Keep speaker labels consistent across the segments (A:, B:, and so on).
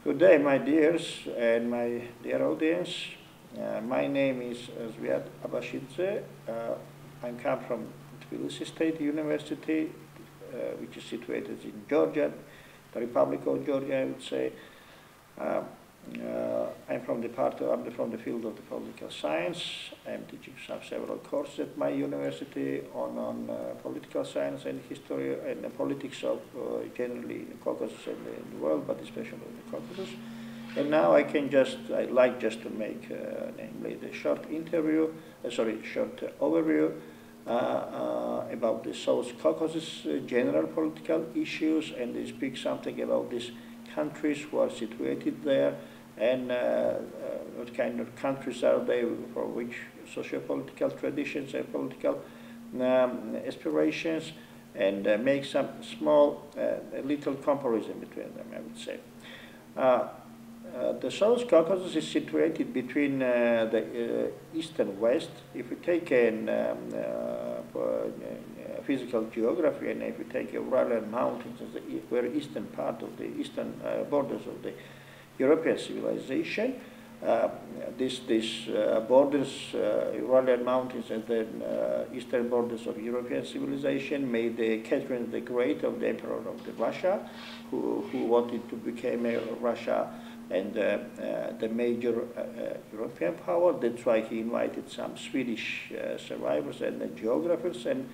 A: Good day, my dears and my dear audience. My name is Zviad Abashidze. I come from Tbilisi State University, which is situated in Georgia, the Republic of Georgia, I would say. I'm from the field of the political science. I'm teaching several courses at my university on political science and history and the politics of generally in the Caucasus and in the world, but especially in the Caucasus. And now I'd like just to make namely the short overview about the South Caucasus general political issues, and they speak something about these countries who are situated there, and what kind of countries are they, for which socio-political traditions and political aspirations, and make some small little comparison between them, I would say. The South Caucasus is situated between the east and west. If we take physical geography, and if we take Uralian mountains as the very eastern part of the eastern borders of the European civilization, these borders, Uralian mountains and the eastern borders of European civilization, made Catherine the Great of the Emperor of Russia, who wanted to become Russia and the major European power. That's why he invited some Swedish survivors and geographers and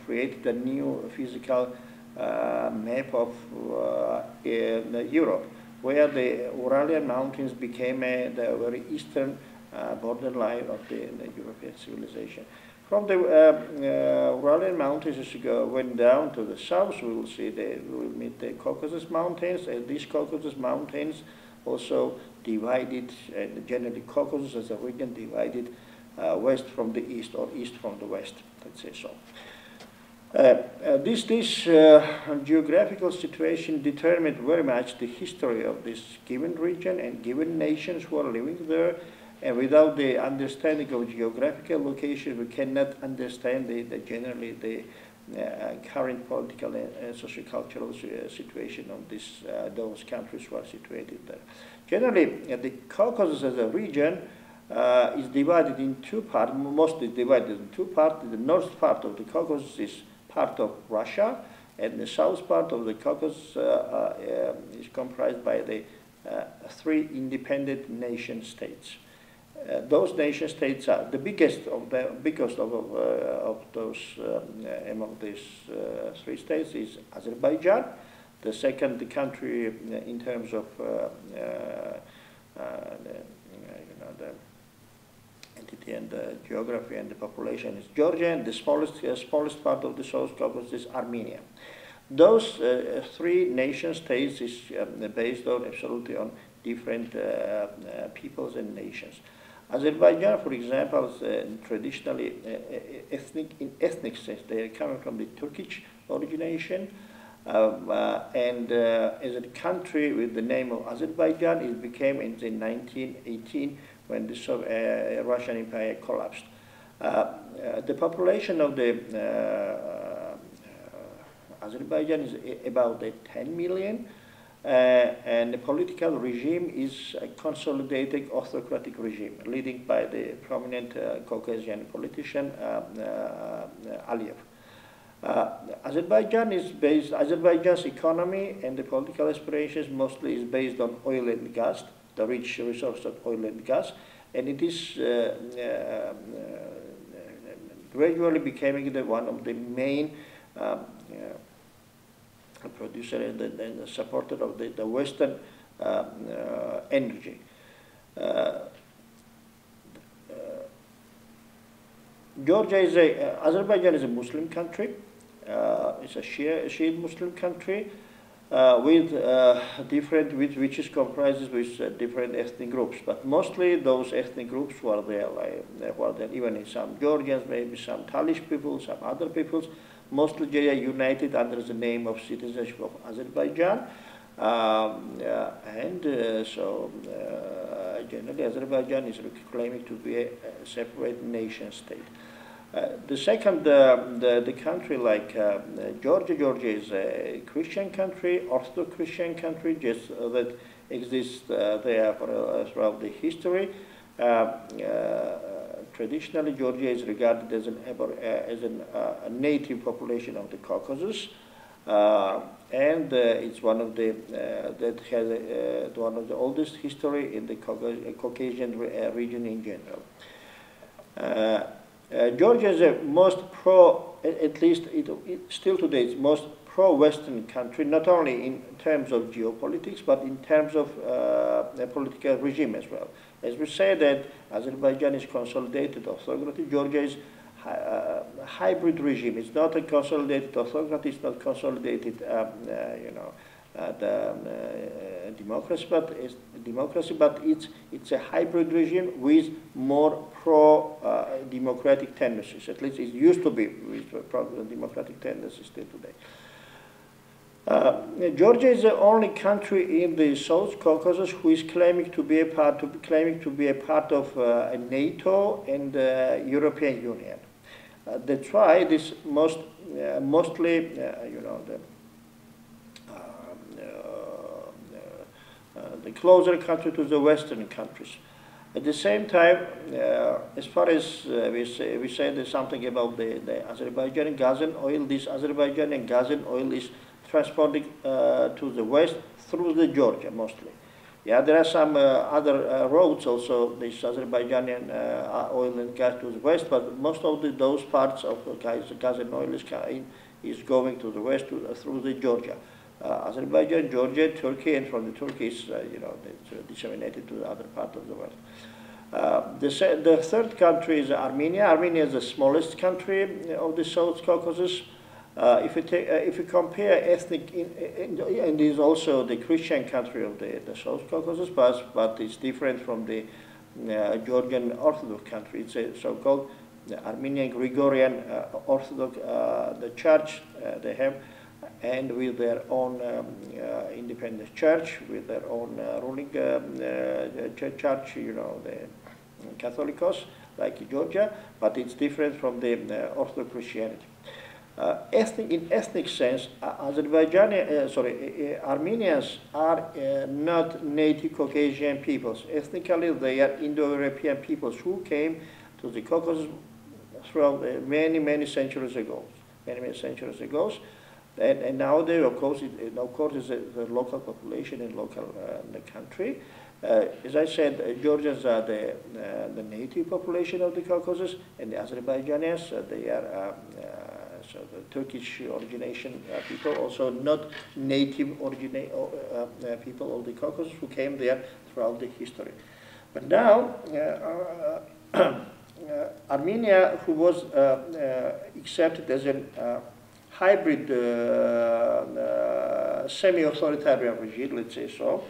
A: created a new physical map of Europe, where the Uralian mountains became the very eastern borderline of the European civilization. From the Uralian mountains, as you went down to the south, we will meet the Caucasus Mountains, and these Caucasus Mountains also divided, and generally Caucasus as a region divided west from the east or east from the west, let's say so. This geographical situation determined very much the history of this given region and given nations who are living there. And without the understanding of geographical location, we cannot understand generally the current political and socio-cultural situation of those countries who are situated there. Generally, the Caucasus as a region is divided in two parts, mostly divided in two parts. The north part of the Caucasus is part of Russia, and the south part of the Caucasus is comprised by the three independent nation states. Those nation states are the biggest of those among these three states is Azerbaijan. The second country in terms of the entity and the geography and the population is Georgia, and the smallest part of the South Caucasus is Armenia. Those three nation states is based on absolutely on different peoples and nations. Azerbaijan, for example, is traditionally in ethnic sense. They are coming from the Turkish origination, and as a country with the name of Azerbaijan, it became in the 1918 when the Russian Empire collapsed. The population of the Azerbaijan is about 10 million. And the political regime is a consolidated autocratic regime, leading by the prominent Caucasian politician Aliyev. Azerbaijan's economy and the political aspirations mostly is based on oil and gas, the rich resource of oil and gas, and it is gradually becoming one of the main producer and the supporter of the Western energy. Azerbaijan is a Muslim country. It's a Shiite Muslim country which is comprised with different ethnic groups. But mostly those ethnic groups who are there, even some Georgians, maybe some Talish people, some other peoples. Mostly they are united under the name of citizenship of Azerbaijan, generally Azerbaijan is claiming to be a separate nation state. The second, the country like Georgia. Georgia is a Christian country, Orthodox Christian country, just that exists there throughout the history. Traditionally, Georgia is regarded as a native population of the Caucasus, and it's one of the that has one of the oldest history in the Caucasian region in general. Georgia is the most at least still today, it's most pro-Western country, not only in terms of geopolitics, but in terms of the political regime as well. As we say that Azerbaijan is consolidated autocracy, Georgia is a hybrid regime. It's not a consolidated autocracy, it's not consolidated, democracy, but it's a hybrid regime with more pro-democratic tendencies. At least it used to be with pro-democratic tendencies still today. Georgia is the only country in the South Caucasus who is claiming to be a part of NATO and European Union. That's why this mostly the closer country to the Western countries. At the same time, as far as we say there's something about the Azerbaijani gas and oil, this Azerbaijani gas and oil is transported to the west through the Georgia mostly. Yeah, there are some other roads also, this Azerbaijani oil and gas to the west, but most of those parts of gas and oil is going to the west through the Georgia. Azerbaijan, Georgia, Turkey, and from the Turkey is disseminated to the other part of the world. The third country is Armenia. Armenia is the smallest country of the South Caucasus. If you compare ethnic, and is also the Christian country of the South Caucasus, but it's different from the Georgian Orthodox country. It's a so-called Armenian Gregorian Orthodox, the church they have, and with their own independent church, with their own ruling church, the Catholicos, like Georgia, but it's different from the Orthodox Christianity. In ethnic sense, Armenians are not native Caucasian peoples. Ethnically, they are Indo-European peoples who came to the Caucasus throughout many centuries ago. Many centuries ago. And nowadays, of course, is the local population and local the country. As I said, Georgians are the native population of the Caucasus, and the Azerbaijanis, they are so the Turkish origination people, also not native people of the Caucasus who came there throughout the history. But now, Armenia, who was accepted as a hybrid semi-authoritarian regime, let's say so,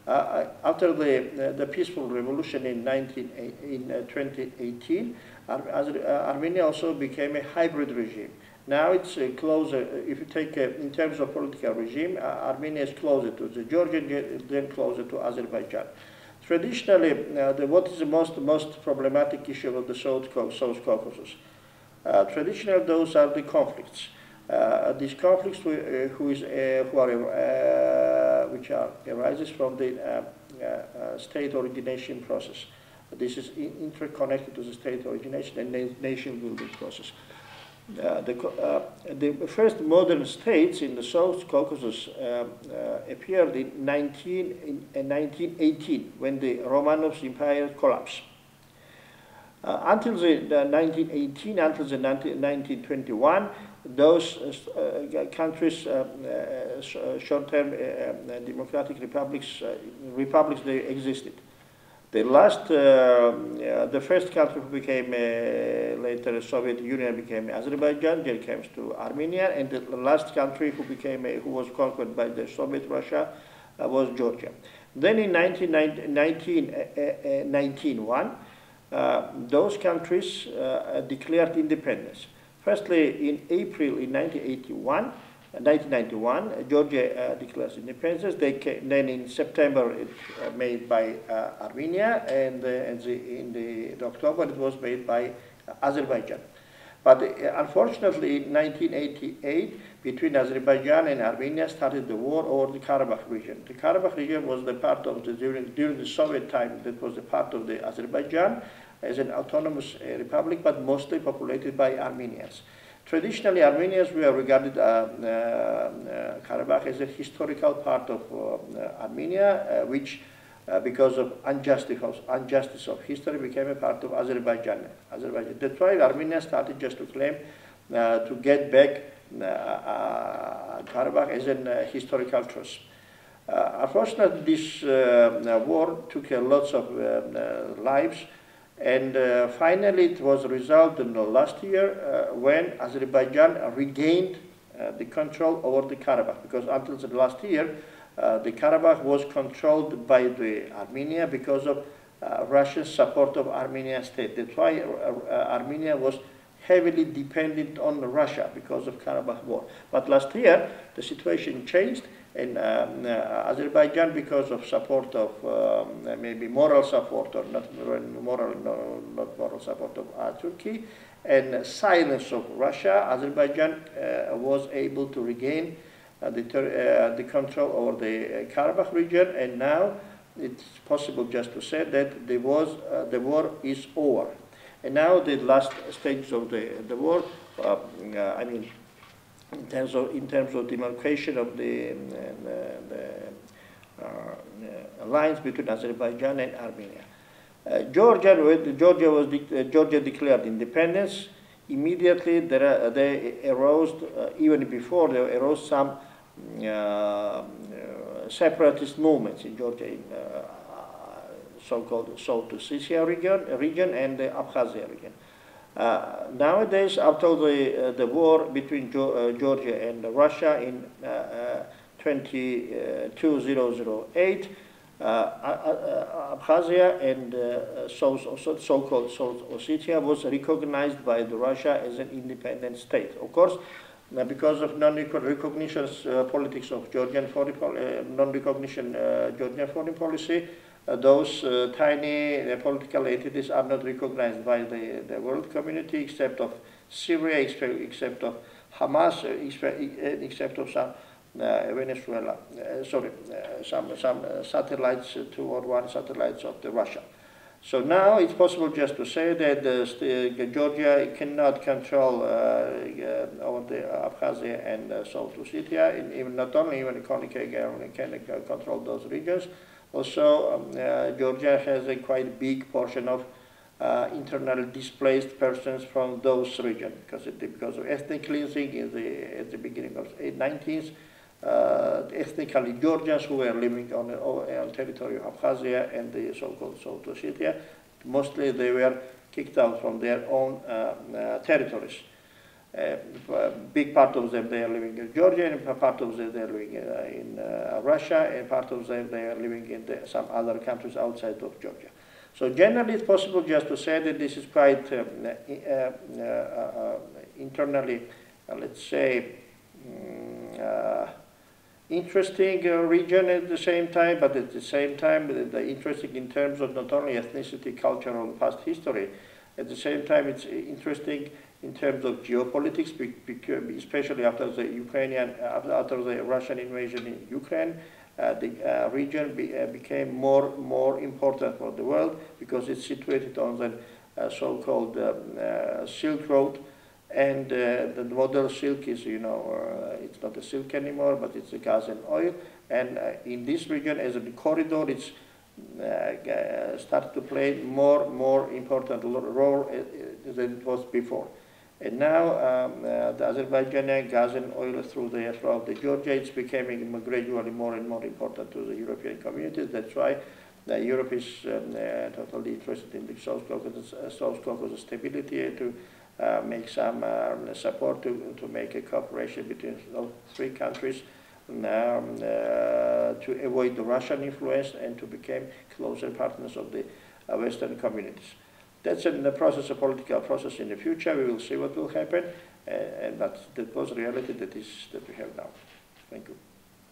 A: after the peaceful revolution in 2018, Armenia also became a hybrid regime. Now it's closer, if you take in terms of political regime, Armenia is closer to the Georgian, then closer to Azerbaijan. Traditionally, what is the most problematic issue of the South Caucasus? Traditionally, those are the conflicts. These conflicts which arises from the state origination process. This is interconnected to the state origination and nation building process. The first modern states in the South Caucasus appeared in 1918 when the Romanovs' empire collapsed. Until the 1918, until the 1921, those countries, short-term democratic republics, they existed. The first country who became later Soviet Union became Azerbaijan, then comes to Armenia, and the last country who was conquered by the Soviet Russia was Georgia. Then in 1991, those countries declared independence. Firstly, in April in 1991, Georgia declares independence. Then in September, it made by Armenia, and in October, it was made by Azerbaijan. But unfortunately, in 1988, between Azerbaijan and Armenia started the war over the Karabakh region. The Karabakh region was the part of the, during the Soviet time, that was the part of the Azerbaijan as an autonomous republic, but mostly populated by Armenians. Traditionally, Armenians were regarded Karabakh as a historical part of Armenia, which because of injustice of history became a part of Azerbaijan. That's why Armenia started just to claim to get back Karabakh as a historical trust. Unfortunately, this war took lots of lives, and finally it was resolved in the last year when Azerbaijan regained the control over the Karabakh, because until the last year the Karabakh was controlled by the Armenia because of Russian support of Armenian state. That's why Armenia was heavily dependent on Russia because of Karabakh war. But last year, the situation changed, and Azerbaijan, because of support of maybe moral support, or not moral support of Turkey, and silence of Russia, Azerbaijan was able to regain the control over the Karabakh region, and now it's possible just to say that the war is over. And now the last stage of the war, I mean, in terms of demarcation of the lines between Azerbaijan and Armenia. Georgia declared independence. Immediately they arose, even before they arose some separatist movements in Georgia, in so-called South Ossetia region and the Abkhazia region. Nowadays, after the war between Georgia and Russia in 2008, Abkhazia and so-called South Ossetia was recognized by Russia as an independent state. Of course, because of non-recognition politics of Georgian foreign Georgian foreign policy, those tiny political entities are not recognized by the world community, except of Syria, except of Hamas, except of some Venezuela. Some satellites, 2 or 1 satellites of the Russia. So now it's possible just to say that Georgia cannot control over the Abkhazia and South Ossetia, even not only even the government can control those regions. Also, Georgia has a quite big portion of internally displaced persons from those regions because of ethnic cleansing at the beginning of the 19th. Ethnically Georgians who were living on territory of Abkhazia and the so-called South Ossetia, mostly they were kicked out from their own territories. Big part of them they are living in Georgia, and part of them they are living in Russia, and part of them they are living in some other countries outside of Georgia. So generally, it's possible just to say that this is quite internally, let's say, interesting region at the same time, but at the same time, interesting in terms of not only ethnicity, culture, or past history. At the same time, it's interesting in terms of geopolitics, especially after the after the Russian invasion in Ukraine. The region became more important for the world because it's situated on the so-called Silk Road, and the model silk is, it's not a silk anymore, but it's a gas and oil. And in this region, as a corridor, it's started to play more important role than it was before. And now the Azerbaijani gas and oil throughout the Georgia, it's becoming gradually more and more important to the European community. That's why Europe is totally interested in the South Caucasus stability, to make some support to make a cooperation between those 3 countries to avoid the Russian influence and to become closer partners of the Western communities. That's in the process, a political process in the future. We will see what will happen, but that was reality that we have now. Thank you.